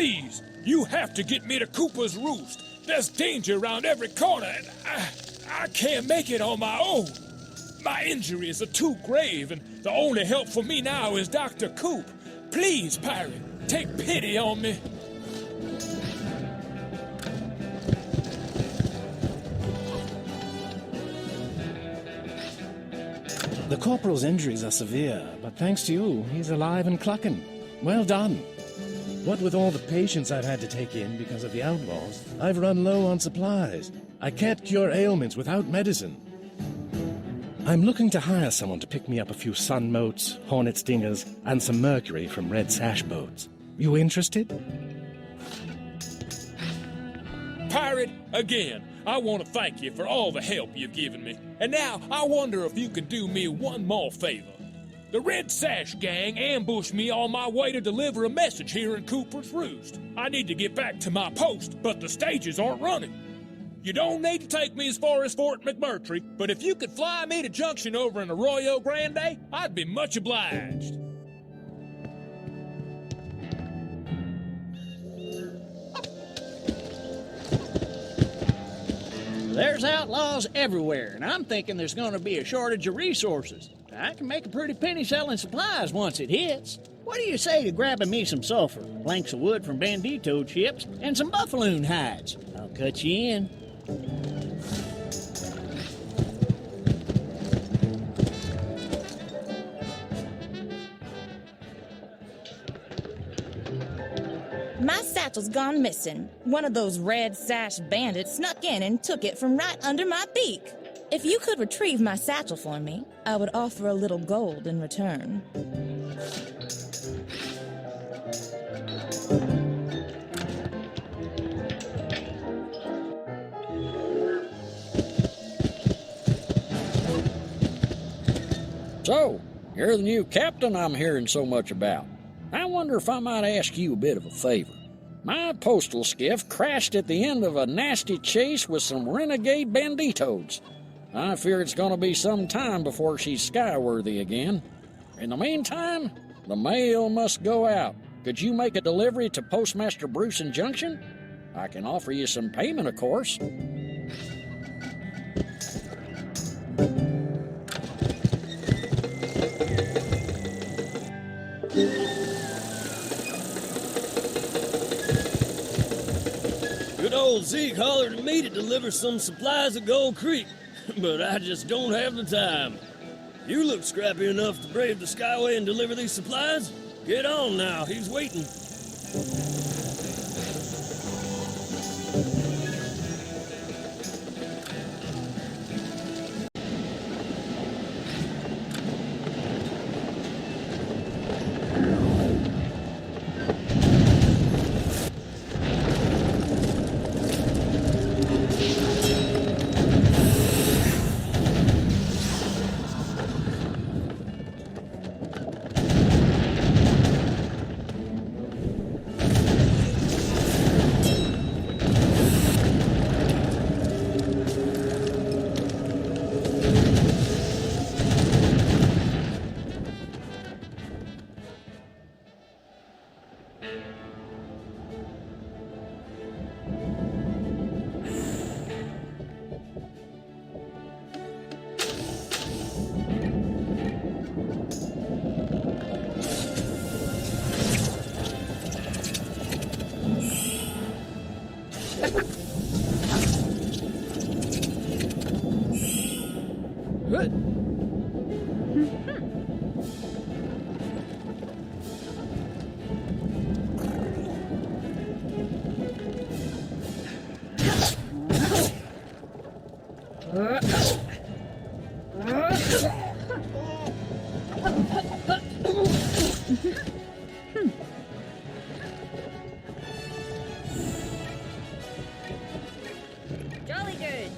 Please, you have to get me to Cooper's Roost. There's danger around every corner, and I can't make it on my own. My injuries are too grave, and the only help for me now is Dr. Coop. Please, Pirate, take pity on me. The Corporal's injuries are severe, but thanks to you, he's alive and clucking. Well done. What with all the patients I've had to take in because of the outlaws, I've run low on supplies. I can't cure ailments without medicine. I'm looking to hire someone to pick me up a few sun motes, hornet stingers, and some mercury from red sash boats. You interested? Pirate, again, I want to thank you for all the help you've given me. And now, I wonder if you could do me one more favor. The Red Sash Gang ambushed me on my way to deliver a message here in Cooper's Roost. I need to get back to my post, but the stages aren't running. You don't need to take me as far as Fort McMurtry, but if you could fly me to Junction over in Arroyo Grande, I'd be much obliged. There's outlaws everywhere, and I'm thinking there's going to be a shortage of resources. I can make a pretty penny selling supplies once it hits. What do you say to grabbing me some sulfur, planks of wood from bandito chips, and some buffaloon hides? I'll cut you in. My satchel's gone missing. One of those red sash bandits snuck in and took it from right under my beak. If you could retrieve my satchel for me, I would offer a little gold in return. So, you're the new captain I'm hearing so much about. I wonder if I might ask you a bit of a favor. My postal skiff crashed at the end of a nasty chase with some renegade banditos. I fear it's going to be some time before she's skyworthy again. In the meantime, the mail must go out. Could you make a delivery to Postmaster Bruce in Junction? I can offer you some payment, of course. Good old Zeke hollered at me to deliver some supplies at Gold Creek, but I just don't have the time. You look scrappy enough to brave the Skyway and deliver these supplies? Get on now, he's waiting. Jolly good.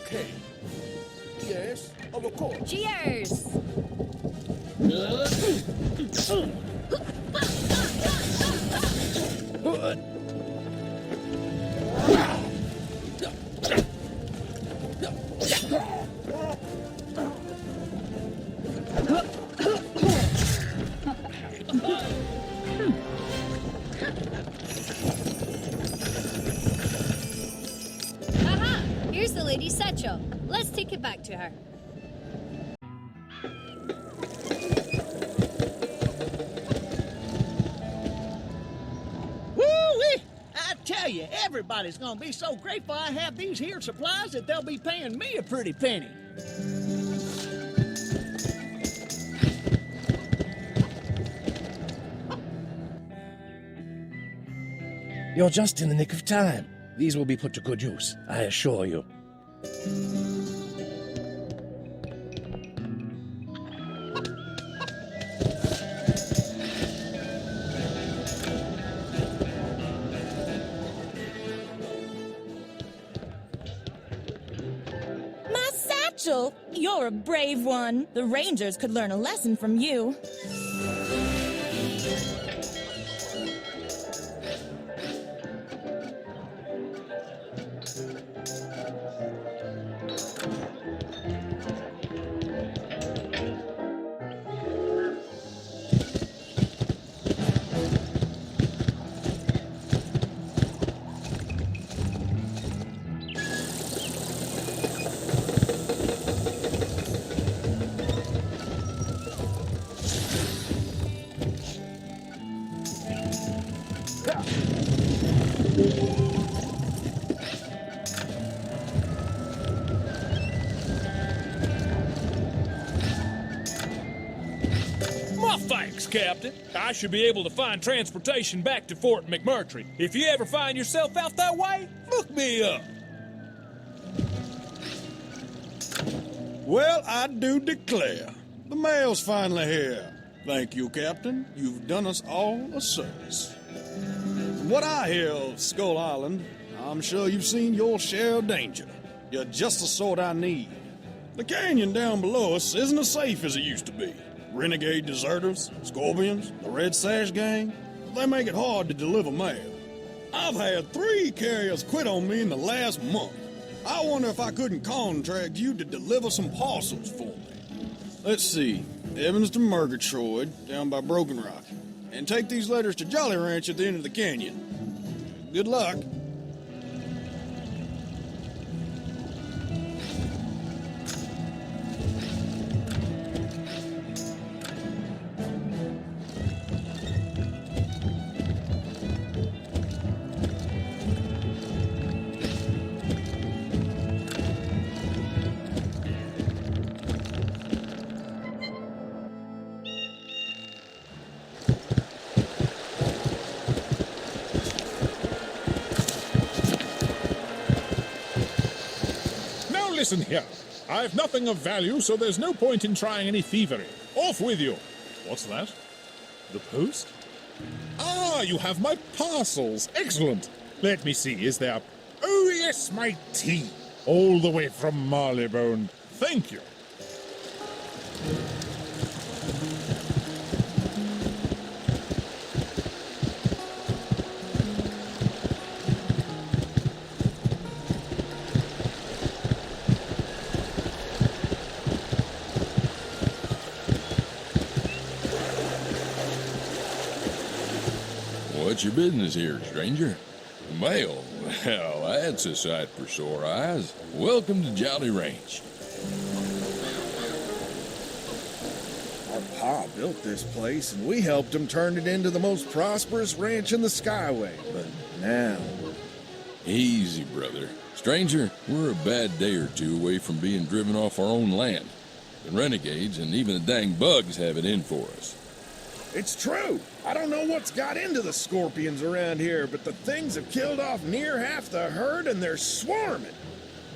Okay. Yes, of course. Cheers! Aha! Here's the lady's satchel. Let's take it back to her. Woo-wee! I tell you, everybody's gonna be so grateful I have these here supplies that they'll be paying me a pretty penny. You're just in the nick of time. These will be put to good use, I assure you. My satchel! You're a brave one. The Rangers could learn a lesson from you. My thanks, Captain. I should be able to find transportation back to Fort McMurtry. If you ever find yourself out that way, look me up. Well, I do declare, the mail's finally here. Thank you, Captain. You've done us all a service. From what I hear of Skull Island, I'm sure you've seen your share of danger. You're just the sort I need. The canyon down below us isn't as safe as it used to be. Renegade deserters, scorpions, the Red Sash gang, they make it hard to deliver mail. I've had 3 carriers quit on me in the last month. I wonder if I couldn't contract you to deliver some parcels for me. Let's see, Evans to Murgatroyd, down by Broken Rock. And take these letters to Jolly Ranch at the end of the canyon. Good luck. Listen here. I've nothing of value, so there's no point in trying any thievery. Off with you. What's that? The post? Ah, you have my parcels. Excellent. Let me see, is there... Oh, yes, my tea. All the way from Marleybone. Thank you. What's your business here, stranger? Mail? Well, that's a sight for sore eyes. Welcome to Jolly Ranch. Our pa built this place, and we helped him turn it into the most prosperous ranch in the Skyway. But now... Easy, brother. Stranger, we're a bad day or two away from being driven off our own land. The renegades and even the dang bugs have it in for us. It's true. I don't know what's got into the scorpions around here, but the things have killed off near half the herd and they're swarming.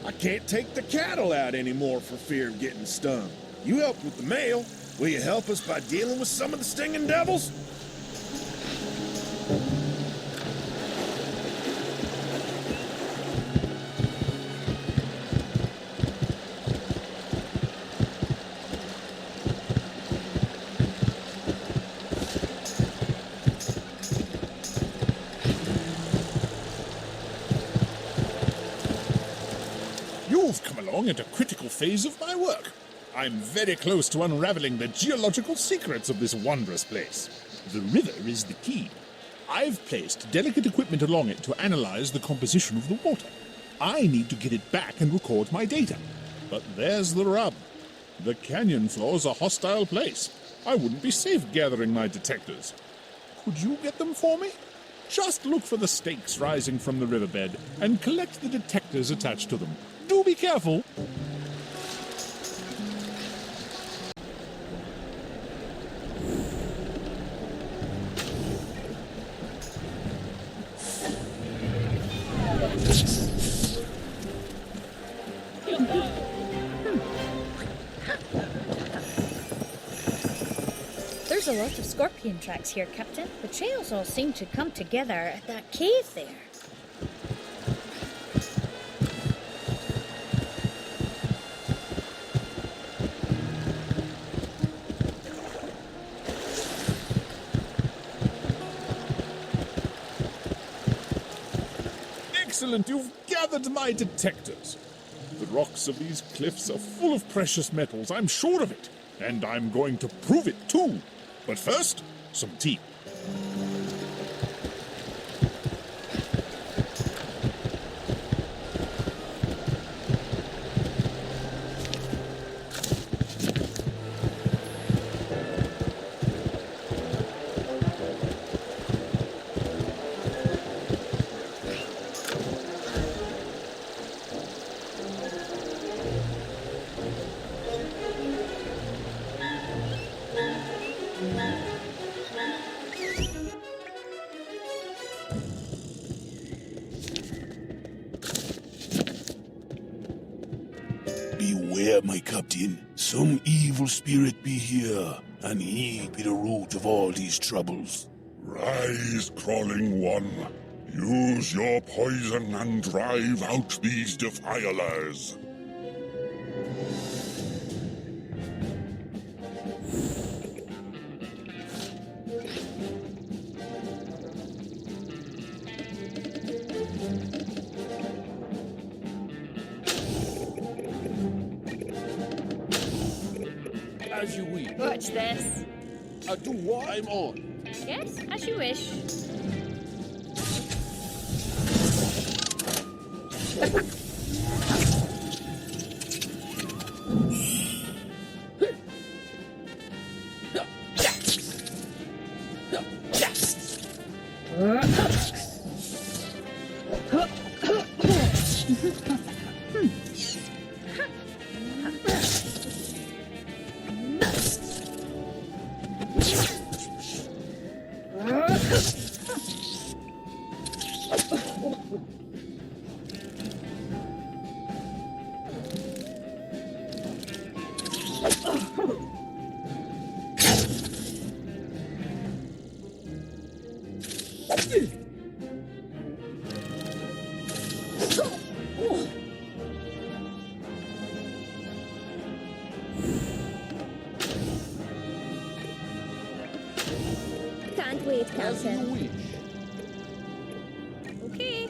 I can't take the cattle out anymore for fear of getting stung. You helped with the mail. Will you help us by dealing with some of the stinging devils? along at a critical phase of my work. I'm very close to unraveling the geological secrets of this wondrous place. The river is the key. I've placed delicate equipment along it to analyze the composition of the water. I need to get it back and record my data. But there's the rub. The canyon floor's a hostile place. I wouldn't be safe gathering my detectors. Could you get them for me? Just look for the stakes rising from the riverbed and collect the detectors attached to them. Do be careful. There's a lot of scorpion tracks here, Captain. The trails all seem to come together at that cave there. Excellent, you've gathered my detectors. The rocks of these cliffs are full of precious metals, I'm sure of it. And I'm going to prove it too. But first, some tea. Beware, my captain. Some evil spirit be here, and he be the root of all these troubles. Rise, crawling one. Use your poison and drive out these defilers. As you wish. Watch this. Do what? I'm on. Yes, as you wish. Can't wait, As you Captain. wish. Okay.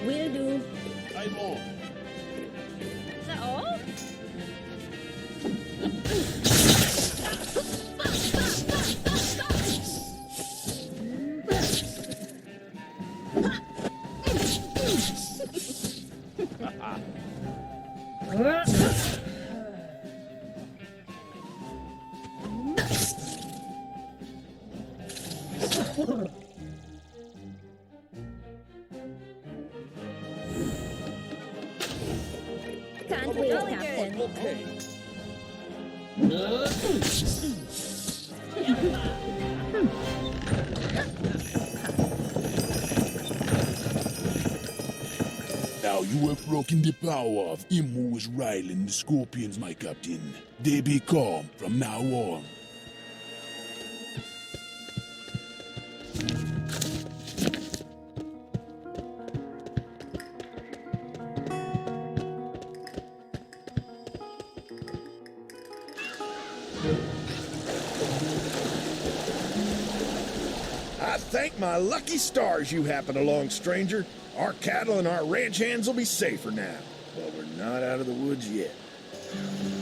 Will do. I'm on. Is that all? Okay. Now you have broken the power of him who was riling the scorpions, my captain. They be calm from now on. I thank my lucky stars you happened along, stranger. Our cattle and our ranch hands will be safer now, but we're not out of the woods yet.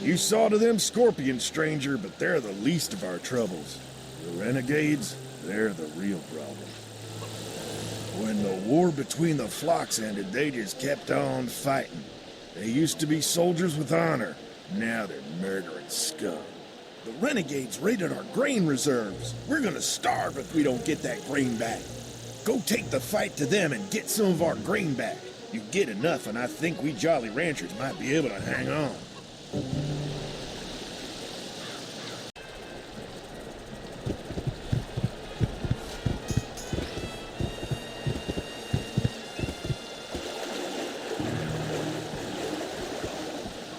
You saw to them scorpions, stranger, but they're the least of our troubles. The renegades, they're the real problem. When the war between the flocks ended, they just kept on fighting. They used to be soldiers with honor. Now they're murdering scum. The renegades raided our grain reserves. We're gonna starve if we don't get that grain back. Go take the fight to them and get some of our grain back. You get enough, and I think we Jolly Ranchers might be able to hang on.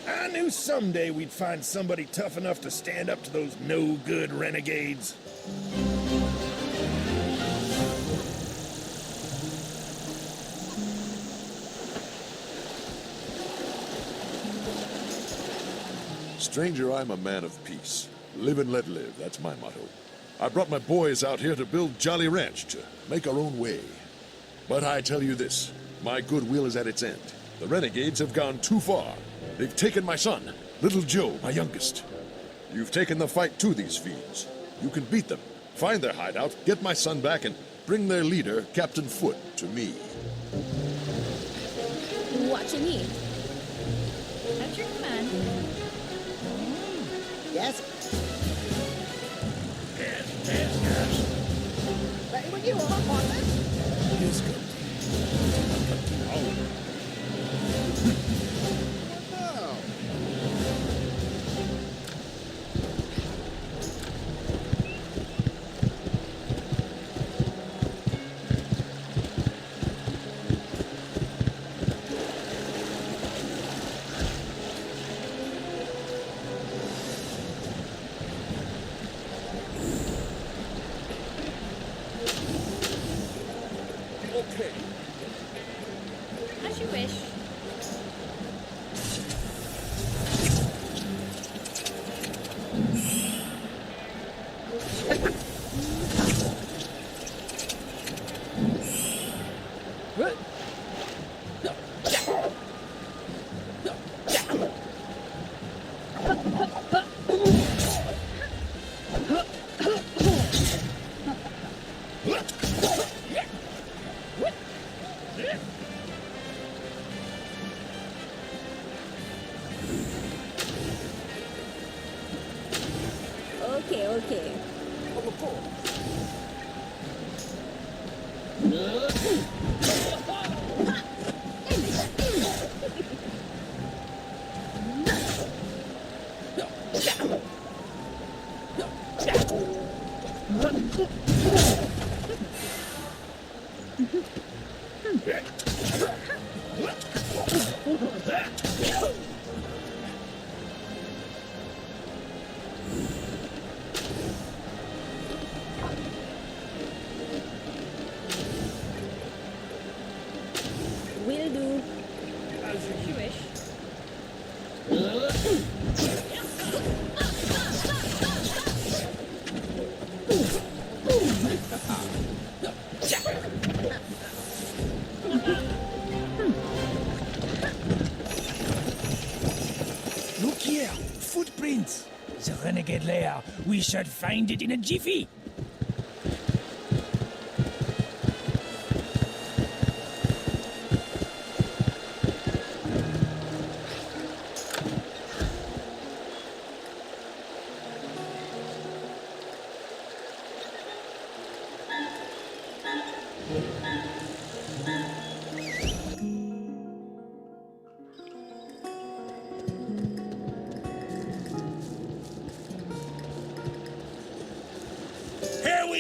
I knew someday we'd find somebody tough enough to stand up to those no-good renegades. Stranger, I'm a man of peace. Live and let live, that's my motto. I brought my boys out here to build Jolly Ranch, to make our own way. But I tell you this, my goodwill is at its end. The renegades have gone too far. They've taken my son, Little Joe, my youngest. You've taken the fight to these fiends. You can beat them, find their hideout, get my son back, and bring their leader, Captain Foote, to me. What you need? At your command. Yes. Yes. Hey, what you want, partner? Yes, Captain. Okay. As you wish. Okay. Will do. As you wish. Look here, footprints. The renegade lair. We should find it in a jiffy.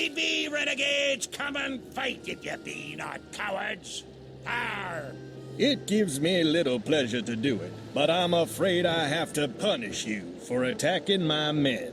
Ye be renegades, come and fight if ye be not cowards. Arr! It gives me little pleasure to do it, but I'm afraid I have to punish you for attacking my men.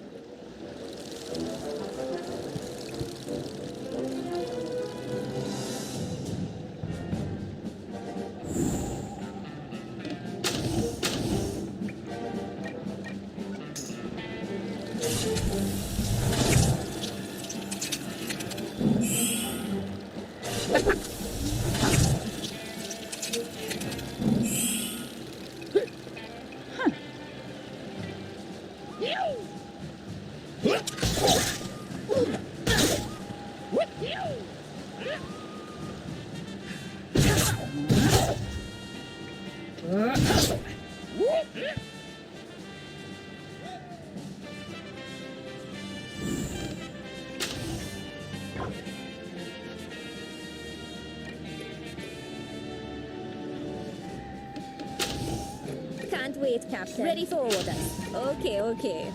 Can't wait, Captain. Ready for orders. Okay, okay.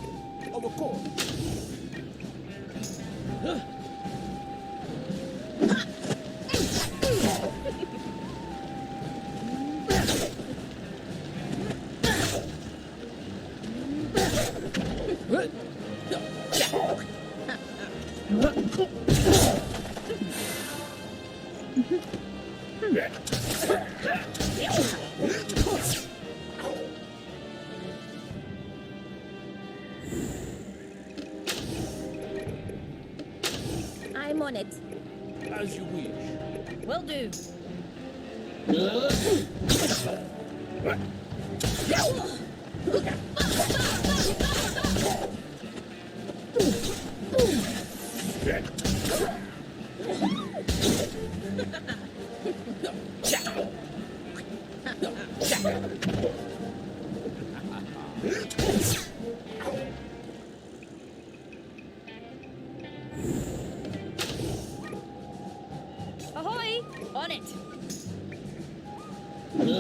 Of course. I'm on it. As you wish. Will do. Ahoy! On it. You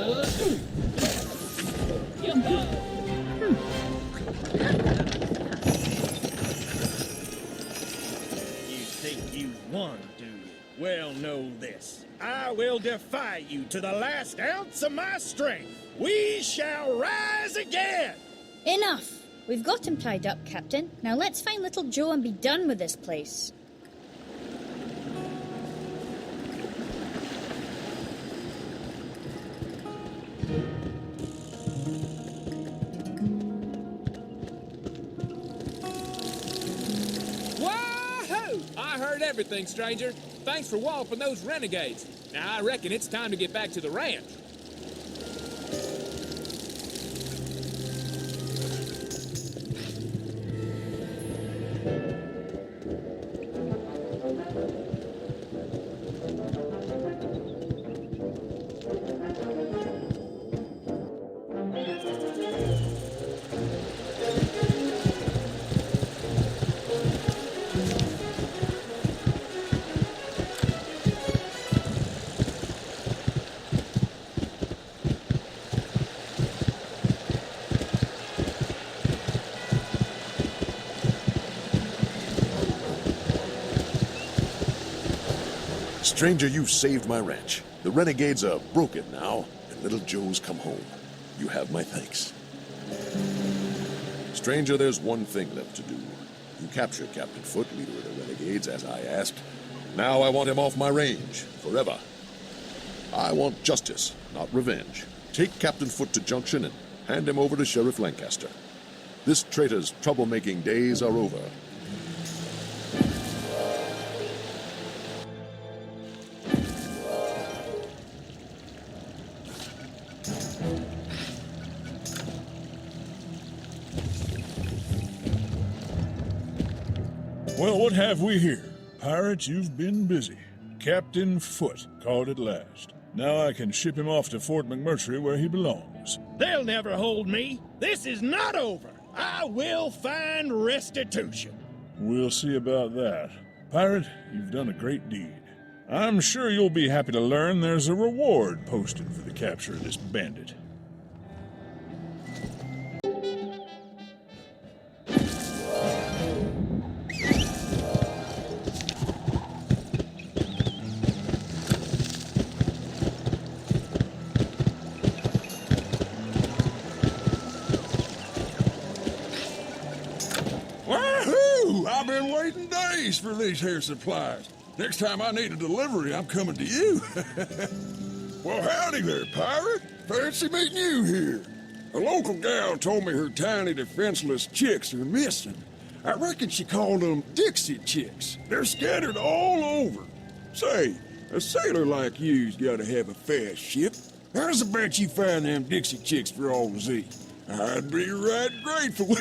think you won, do you? Well, know this. I will defy you to the last ounce of my strength. We shall rise again! Enough! We've got him tied up, Captain. Now let's find little Joe and be done with this place. Whoa! I heard everything, stranger. Thanks for walloping those renegades. Now, I reckon it's time to get back to the ranch. Stranger, you saved my ranch. The renegades are broken now, and little Joe's come home. You have my thanks. Stranger, there's one thing left to do. You captured Captain Foote, leader of the renegades, as I asked. Now I want him off my range, forever. I want justice, not revenge. Take Captain Foote to Junction and hand him over to Sheriff Lancaster. This traitor's troublemaking days are over. Well, what have we here? Pirates, you've been busy. Captain Foote called at last. Now I can ship him off to Fort McMurtry where he belongs. They'll never hold me. This is not over. I will find restitution. We'll see about that. Pirate, you've done a great deed. I'm sure you'll be happy to learn there's a reward posted for the capture of this bandit. waiting days for these here supplies. Next time I need a delivery, I'm coming to you. Well, howdy there, pirate. Fancy meeting you here. A local gal told me her tiny, defenseless chicks are missing. I reckon she called them Dixie chicks. They're scattered all over. Say, a sailor like you's gotta have a fast ship. How's about you find them Dixie chicks for all to see? I'd be right grateful.